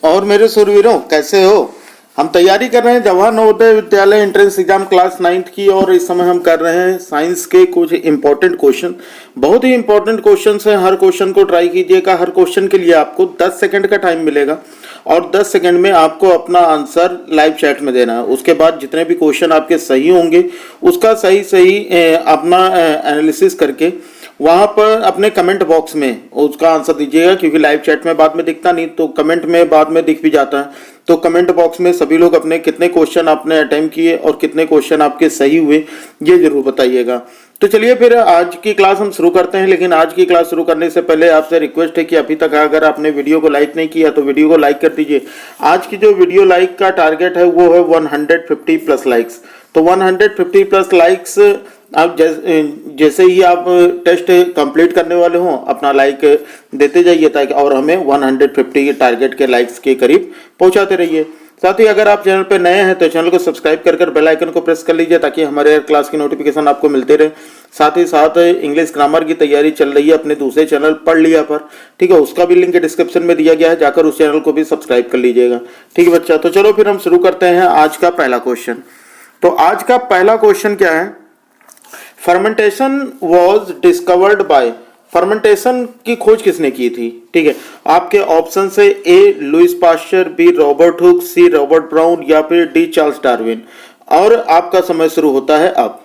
और मेरे सुरवीरों, कैसे हो? हम तैयारी कर रहे हैं Jawahar Navodaya Vidyalaya entrance exam class 9th की। और इस समय हम कर रहे हैं साइंस के कुछ इंपॉर्टेंट क्वेश्चन। बहुत ही इंपॉर्टेंट क्वेश्चन हैं। हर क्वेश्चन को ट्राई कीजिएगा। हर क्वेश्चन के लिए आपको 10 सेकंड का टाइम मिलेगा और 10 सेकंड में आपको अपना आंसर लाइव चैट में देना है। उसके बाद जितने भी क्वेश्चन आपके सही होंगे उसका सही सही अपना एनालिसिस करके वहां पर अपने कमेंट बॉक्स में उसका आंसर दीजिएगा, क्योंकि लाइव चैट में बाद में दिखता नहीं, तो कमेंट में बाद में दिख भी जाता है। तो कमेंट बॉक्स में सभी लोग अपने कितने क्वेश्चन आपने अटेम्प्ट किए और कितने क्वेश्चन आपके सही हुए ये जरूर बताइएगा। तो चलिए फिर आज की क्लास हम शुरू करते हैं। लेकिन आज की क्लास शुरू करने से पहले आपसे रिक्वेस्ट है कि अभी तक अगर आपने वीडियो को लाइक नहीं किया तो वीडियो को लाइक कर दीजिए। आज की जो वीडियो लाइक का टारगेट है वो है 150 प्लस लाइक्स। तो 150 प्लस लाइक्स आप जैसे ही आप टेस्ट कंप्लीट करने वाले हो अपना लाइक देते जाइए, ताकि और हमें 150 टारगेट के लाइक्स के करीब पहुंचाते रहिए। साथ ही अगर आप चैनल पर नए हैं तो चैनल को सब्सक्राइब कर बेल आइकन को प्रेस कर लीजिए, ताकि हमारे हर क्लास की नोटिफिकेशन आपको मिलते रहे। साथ ही साथ इंग्लिश ग्रामर की तैयारी चल रही है अपने दूसरे चैनल पढ़ लिया पर, ठीक है, उसका भी लिंक डिस्क्रिप्शन में दिया गया है, जाकर उस चैनल को भी सब्सक्राइब कर लीजिएगा। ठीक है बच्चा, तो चलो फिर हम शुरू करते हैं आज का पहला क्वेश्चन। तो आज का पहला क्वेश्चन क्या है? Fermentation was discovered by. Fermentation की खोज किसने की थी? ठीक है, आपके ऑप्शन से A Louis Pasteur, B Robert Hooke, C Robert Brown या फिर डी चार्ल्स डार्विन। और आपका समय शुरू होता है अब।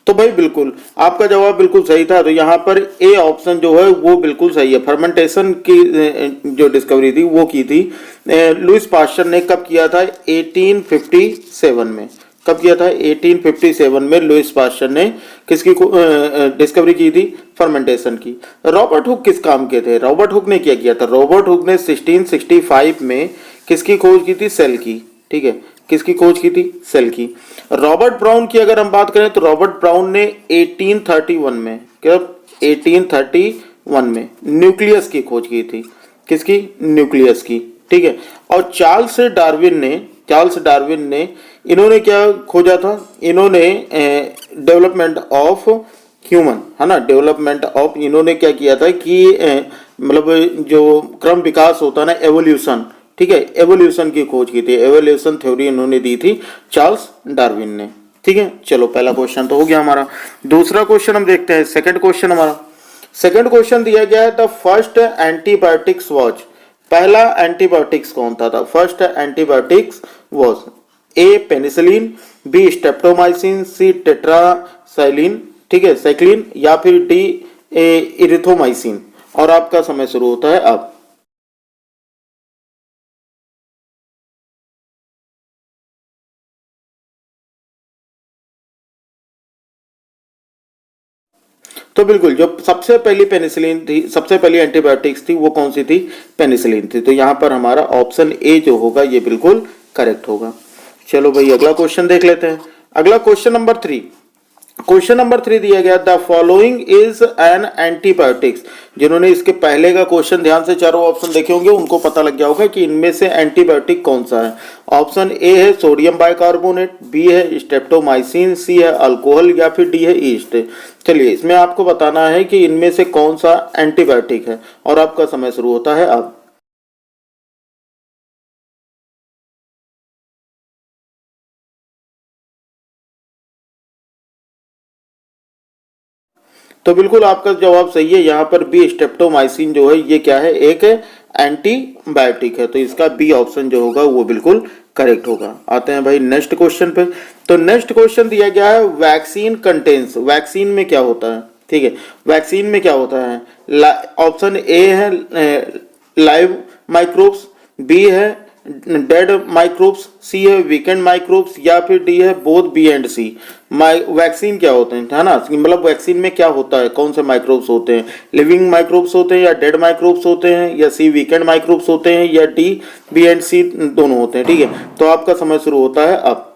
तो भाई बिल्कुल आपका जवाब बिल्कुल सही था। तो यहाँ पर ए ऑप्शन जो है वो बिल्कुल सही है। फर्मेंटेशन की जो डिस्कवरी थी वो की थी लुइस पास्चर ने। कब किया था? 1857 में। कब किया था? 1857 में लुइस पास्चर ने किसकी डिस्कवरी की थी? फर्मेंटेशन की। रॉबर्ट हुक किस काम के थे? रॉबर्ट हुक ने क्या किया था? रॉबर्ट हुक ने 1665 में किसकी खोज की थी? सेल की। ठीक है, किसकी खोज की थी? सेल की। रॉबर्ट ब्राउन की अगर हम बात करें तो रॉबर्ट ब्राउन ने 1831 में, क्या 1831 में न्यूक्लियस की खोज की थी। किसकी? न्यूक्लियस की। ठीक है, और चार्ल्स डार्विन ने इन्होंने क्या खोजा था? इन्होंने डेवलपमेंट ऑफ ह्यूमन, है ना, डेवलपमेंट ऑफ, इन्होंने क्या किया था कि मतलब जो क्रम विकास होता है ना, एवोल्यूशन, ठीक है, एवोल्यूशन की खोज की थी। एवोल्यूशन थ्योरी इन्होंने दी थी चार्ल्स डार्विन ने। ठीक है, चलो पहला क्वेश्चन तो हो गया हमारा। दूसरा क्वेश्चन हम देखते हैं। सेकंड क्वेश्चन हमारा, सेकंड क्वेश्चन दिया गया है द फर्स्ट एंटीबायोटिक्स वॉज। पहला एंटीबायोटिक्स कौन था? First antibiotics was A penicillin, B streptomycin, C tetracycline, ठीक है, साइक्लिन, या फिर डी इरिथोमाइसिन। और आपका समय शुरू होता है अब। तो बिल्कुल जो सबसे पहली पेनिसिलिन थी, सबसे पहली एंटीबायोटिक्स थी, वो कौन सी थी? पेनिसिलिन थी। तो यहां पर हमारा ऑप्शन ए जो होगा ये बिल्कुल करेक्ट होगा। चलो भाई अगला क्वेश्चन देख लेते हैं। अगला क्वेश्चन नंबर 3। क्वेश्चन नंबर 3 दिया गया the following is an antibiotics. जिन्होंने इसके पहले का क्वेश्चन ध्यान से चारों ऑप्शन देखे होंगे उनको पता लग गया होगा कि इनमें से एंटीबायोटिक कौन सा है। ऑप्शन ए है सोडियम बाइकार्बोनेट, बी है स्टेप्टोमाइसिन, सी है अल्कोहल, या फिर डी है ईस्ट। चलिए इसमें आपको बताना है कि इनमें से कौन सा एंटीबायोटिक है और आपका समय शुरू होता है अब। तो बिल्कुल आपका जवाब सही है। यहाँ पर बी स्टेप्टोमाइसिन जो है ये क्या है? एक एंटीबायोटिक है। तो इसका बी ऑप्शन जो होगा वो बिल्कुल करेक्ट होगा। आते हैं भाई नेक्स्ट क्वेश्चन पे। तो नेक्स्ट क्वेश्चन दिया गया है वैक्सीन कंटेन्स। वैक्सीन में क्या होता है? ठीक है, वैक्सीन में क्या होता है? ऑप्शन ए है लाइव माइक्रोब्स, बी है डेड माइक्रोब्स, सी है वीकेंड माइक्रोब्स, या फिर डी है both B and C. Vaccine क्या होते हैं, है ना, मतलब वैक्सीन में क्या होता है, कौन से माइक्रोब्स होते हैं? लिविंग माइक्रोब्स होते हैं या डेड माइक्रोब्स होते हैं, या सी वीकेंड माइक्रोब्स होते हैं, या डी बी एंड सी दोनों होते हैं। ठीक है, तो आपका समय शुरू होता है अब।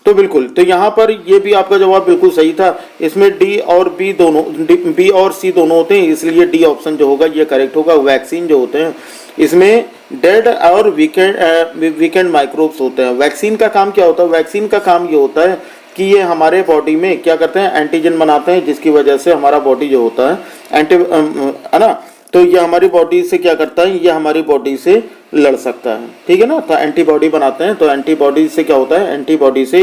तो तो बिल्कुल, तो यहाँ पर ये भी आपका जवाब बिल्कुल सही था। इसमें डी और बी दोनों, बी और सी दोनों होते हैं, इसलिए डी ऑप्शन जो होगा ये करेक्ट होगा। वैक्सीन जो होते हैं इसमें डेड और वीकेंड माइक्रोब्स होते हैं। वैक्सीन का काम क्या होता है? वैक्सीन का काम ये होता है कि ये हमारे बॉडी में क्या करते हैं, एंटीजन बनाते हैं, जिसकी वजह से हमारा बॉडी जो होता है है ना, तो ये हमारी बॉडी से क्या करता है, ये हमारी बॉडी से लड़ सकता है, ठीक है ना। तो एंटीबॉडी बनाते हैं, तो एंटीबॉडी से क्या होता है, एंटीबॉडी से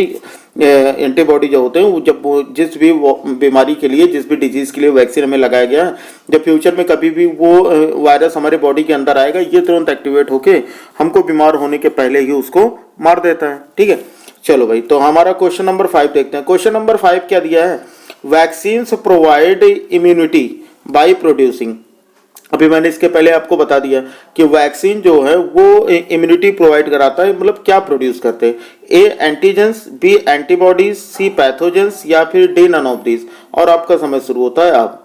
एंटीबॉडी जो होते हैं वो जब जिस भी बीमारी के लिए, जिस भी डिजीज के लिए वैक्सीन हमें लगाया गया है, जब फ्यूचर में कभी भी वो वायरस हमारे बॉडी के अंदर आएगा, ये तुरंत एक्टिवेट होके हमको बीमार होने के पहले ही उसको मार देता है, ठीक है। चलो भाई, तो हमारा क्वेश्चन नंबर 5 देखते हैं। क्वेश्चन नंबर 5 क्या दिया है, vaccines provide immunity by producing. अभी मैंने इसके पहले आपको बता दिया कि वैक्सीन जो है वो इम्यूनिटी प्रोवाइड कराता है, मतलब क्या प्रोड्यूस करते हैं, ए एंटीजेंस, बी एंटीबॉडीज, सी पैथोजेंस, या फिर डी नन ऑफ दीज। और आपका समय शुरू होता है अब।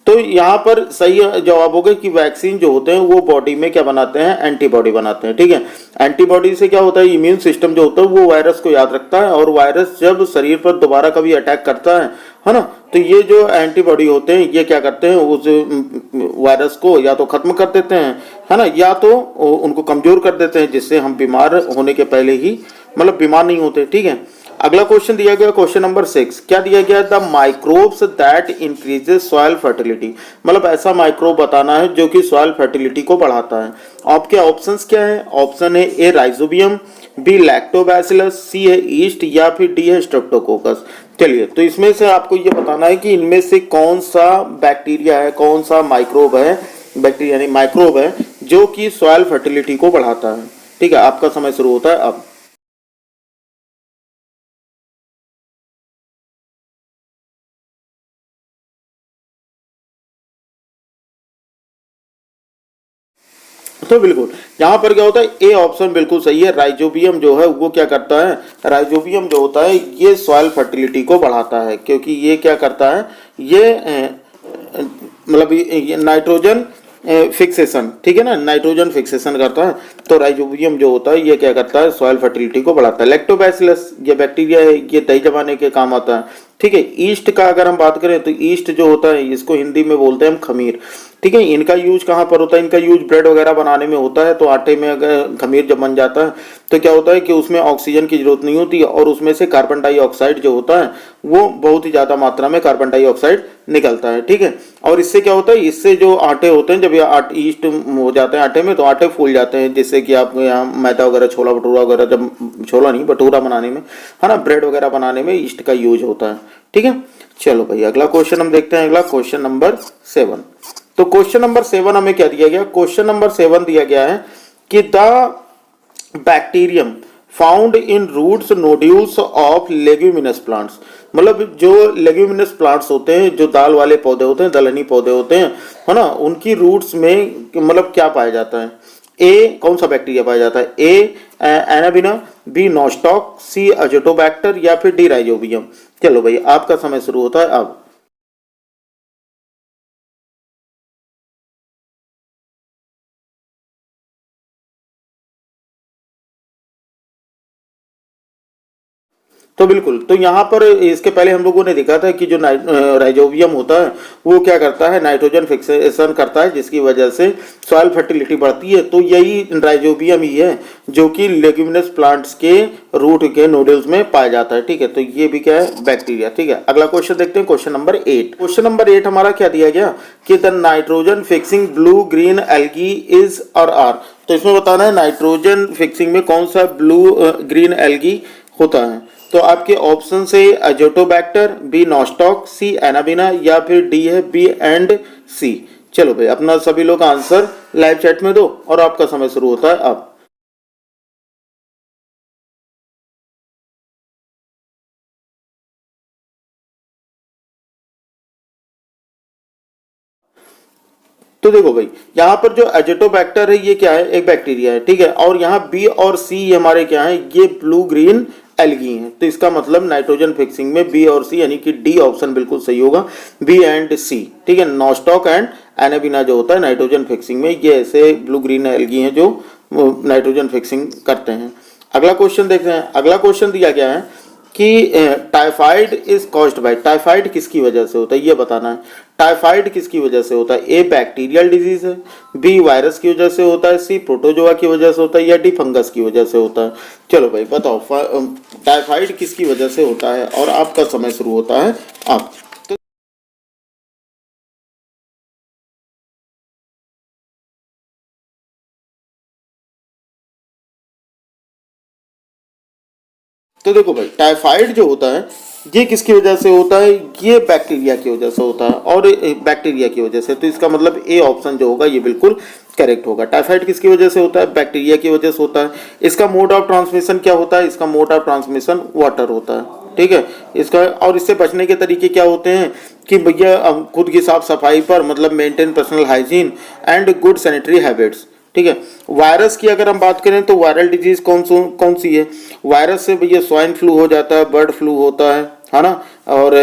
तो यहाँ पर सही जवाब होगा कि वैक्सीन जो होते हैं वो बॉडी में क्या बनाते हैं, एंटीबॉडी बनाते हैं, ठीक है। एंटीबॉडी से क्या होता है, इम्यून सिस्टम जो होता है वो वायरस को याद रखता है, और वायरस जब शरीर पर दोबारा कभी अटैक करता है ना, तो ये जो एंटीबॉडी होते हैं ये क्या करते हैं, उस वायरस को या तो खत्म कर देते हैं, है ना, या तो उनको कमजोर कर देते हैं, जिससे हम बीमार होने के पहले ही मतलब बीमार नहीं होते, ठीक है। अगला क्वेश्चन दिया गया, क्वेश्चन नंबर 6 क्या दिया गया, the microbes that increases soil fertility. मतलब ऐसा माइक्रोब बताना है जो कि सॉइल फर्टिलिटी को बढ़ाता है। आपके ऑप्शंस क्या है, ऑप्शन है ए राइजोबियम, बी लैक्टोबैसिलस, सी है ईस्ट, या फिर डी है स्ट्रेप्टोकोकस। चलिए, तो इसमें से आपको ये बताना है कि इनमें से कौन सा बैक्टीरिया है, कौन सा माइक्रोब है, बैक्टीरिया यानी माइक्रोब है जो कि सॉइल फर्टिलिटी को बढ़ाता है, ठीक है। आपका समय शुरू होता है अब। तो बिल्कुल यहाँ पर क्या होता है, ए ऑप्शन बिल्कुल सही है। राइजोबियम जो है वो क्या करता है, राइजोबियम जो होता है ये सॉइल फर्टिलिटी को बढ़ाता है, क्योंकि ये क्या करता है, ये मतलब ये नाइट्रोजन फिक्सेशन, ठीक है ना, नाइट्रोजन फिक्सेशन करता है। तो राइजोबियम जो होता है ये क्या करता है, सॉइल फर्टिलिटी को बढ़ाता है। लैक्टोबैसिलस ये बैक्टीरिया है, ये दही जमाने के काम आता है, ठीक है। ईस्ट का अगर हम बात करें तो ईस्ट जो होता है इसको हिंदी में बोलते हैं हम खमीर, ठीक है। इनका यूज कहाँ पर होता है, इनका यूज ब्रेड वगैरह बनाने में होता है। तो आटे में अगर खमीर जब बन जाता है तो क्या होता है कि उसमें ऑक्सीजन की जरूरत नहीं होती, और उसमें से कार्बन डाइऑक्साइड जो होता है वो बहुत ही ज्यादा मात्रा में कार्बन डाइऑक्साइड निकलता है, ठीक है। और इससे क्या होता है, इससे जो आटे होते हैं, जब ये ईस्ट हो जाते हैं आटे में, तो आटे फूल जाते हैं, जिससे कि आपको यहाँ मैदा वगैरह, छोला भटूरा वगैरह, जब छोला नहीं भटूरा बनाने में, है ना, ब्रेड वगैरह बनाने में ईस्ट का यूज होता है, ठीक है। चलो भाई, अगला क्वेश्चन हम देखते हैं। अगला क्वेश्चन नंबर 7। तो क्वेश्चन नंबर 7 हमें क्या दिया गया, क्वेश्चन नंबर 7 दिया गया है कि the bacterium found in roots nodules of leguminous plants. मतलब जो लेग्यूमिनस प्लांट्स होते हैं, जो दाल वाले पौधे होते हैं, दलहनी पौधे होते हैं, है ना, उनकी रूट्स में मतलब क्या पाया जाता है, ए कौन सा बैक्टीरिया पाया जाता है, ए एनाबिना, बी नोस्टॉक, सी अजोटोबैक्टर, या फिर डी राइजोबियम। चलो भाई, आपका समय शुरू होता है अब। तो बिल्कुल, तो यहाँ पर इसके पहले हम लोगों ने देखा था कि जो राइजोबियम होता है वो क्या करता है, नाइट्रोजन फिक्सेशन करता है, जिसकी वजह से सॉइल फर्टिलिटी बढ़ती है। तो यही राइजोबियम ही है जो कि लेग्यूमिनस प्लांट्स के रूट के नोडल्स में पाया जाता है, ठीक है। तो ये भी क्या है, बैक्टीरिया, ठीक है। अगला क्वेश्चन देखते हैं, क्वेश्चन नंबर 8। क्वेश्चन नंबर 8 हमारा क्या दिया गया कि the nitrogen fixing blue green algae is और आर। तो इसमें बताना है नाइट्रोजन फिक्सिंग में कौन सा ब्लू ग्रीन एल्गी होता है। तो आपके ऑप्शन से अजोटोबैक्टर, बी नोस्टॉक, सी एनाबिना, या फिर डी है बी एंड सी। चलो भाई, अपना सभी लोग आंसर लाइव चैट में दो, और आपका समय शुरू होता है अब। तो देखो भाई, यहाँ पर जो एजेटोबैक्टर है ये क्या है, एक बैक्टीरिया है, ठीक है। और यहाँ बी और सी हमारे क्या है, ये ब्लू ग्रीन एल्गी हैं। तो इसका मतलब नाइट्रोजन फिक्सिंग में बी और सी यानी कि डी ऑप्शन बिल्कुल सही होगा, बी एंड सी। ठीक है, नॉस्टॉक एंड एनाबिना जो होता है नाइट्रोजन फिक्सिंग में, ये ऐसे ब्लू ग्रीन एल्गी हैं जो नाइट्रोजन फिक्सिंग करते हैं। अगला क्वेश्चन देखते हैं। अगला क्वेश्चन दिया गया है कि typhoid is caused by, typhoid किसकी वजह से होता है ये बताना है। टाइफाइड किसकी वजह से होता है? ए बैक्टीरियल डिजीज है, बी वायरस की वजह से होता है, सी प्रोटोजोआ की वजह से होता है, या डी फंगस की वजह से होता है। चलो भाई बताओ टाइफाइड किसकी वजह से होता है, और आपका समय शुरू होता है अब। तो देखो भाई टाइफाइड जो होता है ये किसकी वजह से होता है? ये बैक्टीरिया की वजह से होता है, और बैक्टीरिया की वजह से। तो इसका मतलब ए ऑप्शन जो होगा ये बिल्कुल करेक्ट होगा। टाइफाइड किसकी वजह से होता है? बैक्टीरिया की वजह से होता है। इसका मोड ऑफ ट्रांसमिशन क्या होता है? इसका मोड ऑफ ट्रांसमिशन वाटर होता है। ठीक है, इसका और इससे बचने के तरीके क्या होते हैं कि भैया खुद की साफ सफाई पर मतलब maintain personal hygiene and good sanitary habits. ठीक है, वायरस की अगर हम बात करें तो वायरल डिजीज कौन सी है? वायरस से भैया स्वाइन फ्लू हो जाता है, बर्ड फ्लू होता है ना, और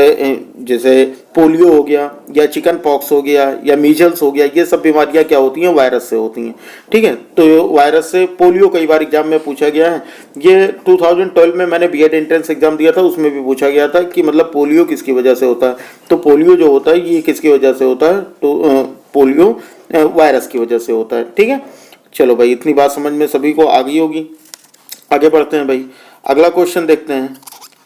जैसे पोलियो हो गया, या चिकन पॉक्स हो गया, या मीजल्स हो गया, ये सब बीमारियां क्या होती हैं? वायरस से होती हैं। ठीक है, तो वायरस से पोलियो कई बार एग्जाम में पूछा गया है। ये 2012 में मैंने बीएड एंट्रेंस एग्जाम दिया था, उसमें भी पूछा गया था कि मतलब पोलियो किसकी वजह से होता है। तो पोलियो जो होता है ये किसकी वजह से होता है? तो पोलियो वायरस की वजह से होता है। ठीक है, चलो भाई इतनी बात समझ में सभी को आ गई होगी। आगे बढ़ते हैं भाई, अगला क्वेश्चन देखते हैं।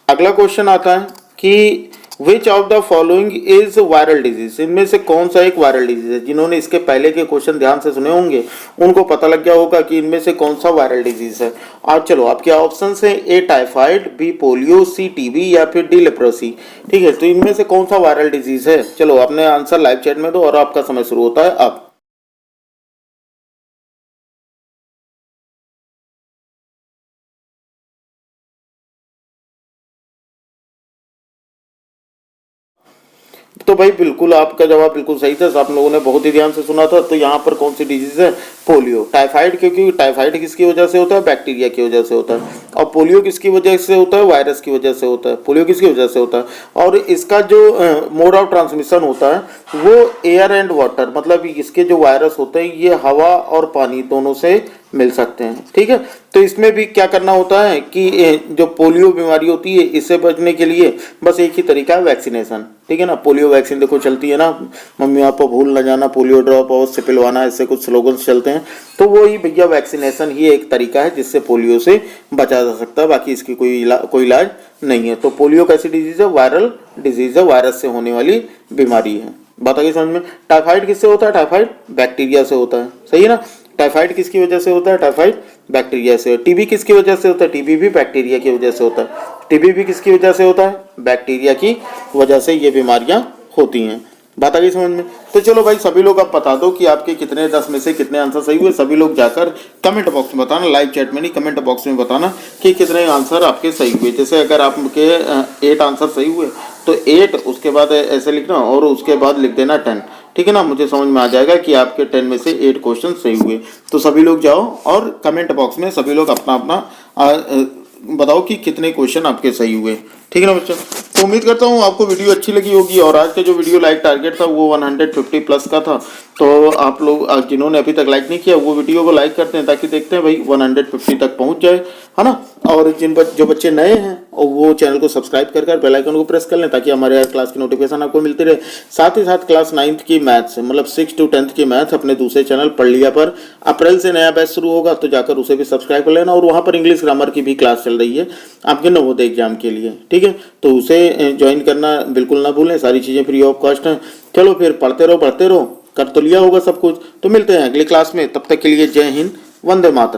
अगला क्वेश्चन आता है कि which of the following is viral disease, इनमें से कौन सा एक वायरल डिजीज है? जिन्होंने इसके पहले के क्वेश्चन ध्यान से सुने होंगे उनको पता लग गया होगा कि इनमें से कौन सा वायरल डिजीज है। और चलो आपके ऑप्शन है ए टाइफाइड, बी पोलियो, सी टीबी, या फिर डी लेप्रोसी। ठीक है, तो इनमें से कौन सा वायरल डिजीज है? चलो अपने आंसर लाइव चैट में दो और आपका समय शुरू होता है अब। तो भाई बिल्कुल आपका जवाब बिल्कुल सही था, आप लोगों ने बहुत ही ध्यान से सुना था। तो यहाँ पर कौन सी डिजीज है? पोलियो। टाइफाइड क्योंकि टाइफाइड किसकी वजह से होता है? बैक्टीरिया की वजह से होता है। और पोलियो किसकी वजह से होता है? वायरस की वजह से होता है। पोलियो किसकी वजह से होता है? और इसका जो मोड ऑफ ट्रांसमिशन होता है वो एयर एंड वाटर, मतलब इसके जो वायरस होते हैं ये हवा और पानी दोनों से मिल सकते हैं। ठीक है, तो इसमें भी क्या करना होता है कि जो पोलियो बीमारी होती है इससे बचने के लिए बस एक ही तरीका है, वैक्सीनेशन। ठीक है ना, पोलियो वैक्सीन देखो चलती है ना, मम्मी पापा भूल न जाना, पोलियो ड्रॉप अवश्य पिलवाना, ऐसे कुछ स्लोगन्स चलते हैं। तो वो ही भैया वैक्सीनेशन ही एक तरीका है जिससे पोलियो से बचा जा सकता है, बाकी इसकी कोई इलाज नहीं है। तो पोलियो कैसी डिजीज है? वायरल डिजीज है, वायरस से होने वाली बीमारी है। बात आगे समझ में। टाइफाइड किससे होता है? टाइफाइड बैक्टीरिया से होता है, सही है ना। टाइफाइड किसकी वजह से होता है? टाइफाइड बैक्टीरिया से। टीबी किसकी वजह से होता है? टीबी भी बैक्टीरिया की वजह से होता है। टीबी भी किसकी वजह से होता है? बैक्टीरिया की वजह से ये बीमारियां होती हैं। बात आ गई समझ में। तो चलो भाई सभी लोग अब बता दो कि आपके कितने 10 में से कितने आंसर सही हुए। सभी लोग जाकर कमेंट बॉक्स में बताना, लाइव चैट में नहीं, कमेंट बॉक्स में बताना कि कितने आंसर आपके सही हुए। जैसे अगर आपके 8 आंसर सही हुए तो 8 उसके बाद ऐसे लिखना और उसके बाद लिख देना 10। ठीक है ना, मुझे समझ में आ जाएगा कि आपके 10 में से 8 क्वेश्चन सही हुए। तो सभी लोग जाओ और कमेंट बॉक्स में सभी लोग अपना अपना बताओ कि कितने क्वेश्चन आपके सही हुए। ठीक है ना बच्चों, तो उम्मीद करता हूँ आपको वीडियो अच्छी लगी होगी। और आज का जो वीडियो लाइक टारगेट था वो 150 प्लस का था। तो आप लोग जिन्होंने अभी तक लाइक नहीं किया वो वीडियो को लाइक करते हैं ताकि देखते हैं भाई 150 तक पहुंच जाए, है ना। और जो बच्चे नए हैं और वो चैनल को सब्सक्राइब कर बेल आइकन को प्रेस कर लें ताकि हमारे हर क्लास की नोटिफिकेशन आपको मिलती रहे। साथ ही साथ क्लास 9th की मैथ्स मतलब 6 to 10th की मैथ अपने दूसरे चैनल पढ़ लिया पर अप्रैल से नया बैच शुरू होगा, तो जाकर उसे भी सब्सक्राइब कर लेना। और वहाँ पर इंग्लिश ग्रामर की भी क्लास चल रही है आपके नवोदय एग्जाम के लिए। ठीक है, तो उसे ज्वाइन करना बिल्कुल ना भूलें, सारी चीज़ें फ्री ऑफ कॉस्ट हैं। चलो फिर पढ़ते रहो, कर तो लिया होगा सब कुछ। तो मिलते हैं अगली क्लास में, तब तक के लिए जय हिंद, वंदे मातरम।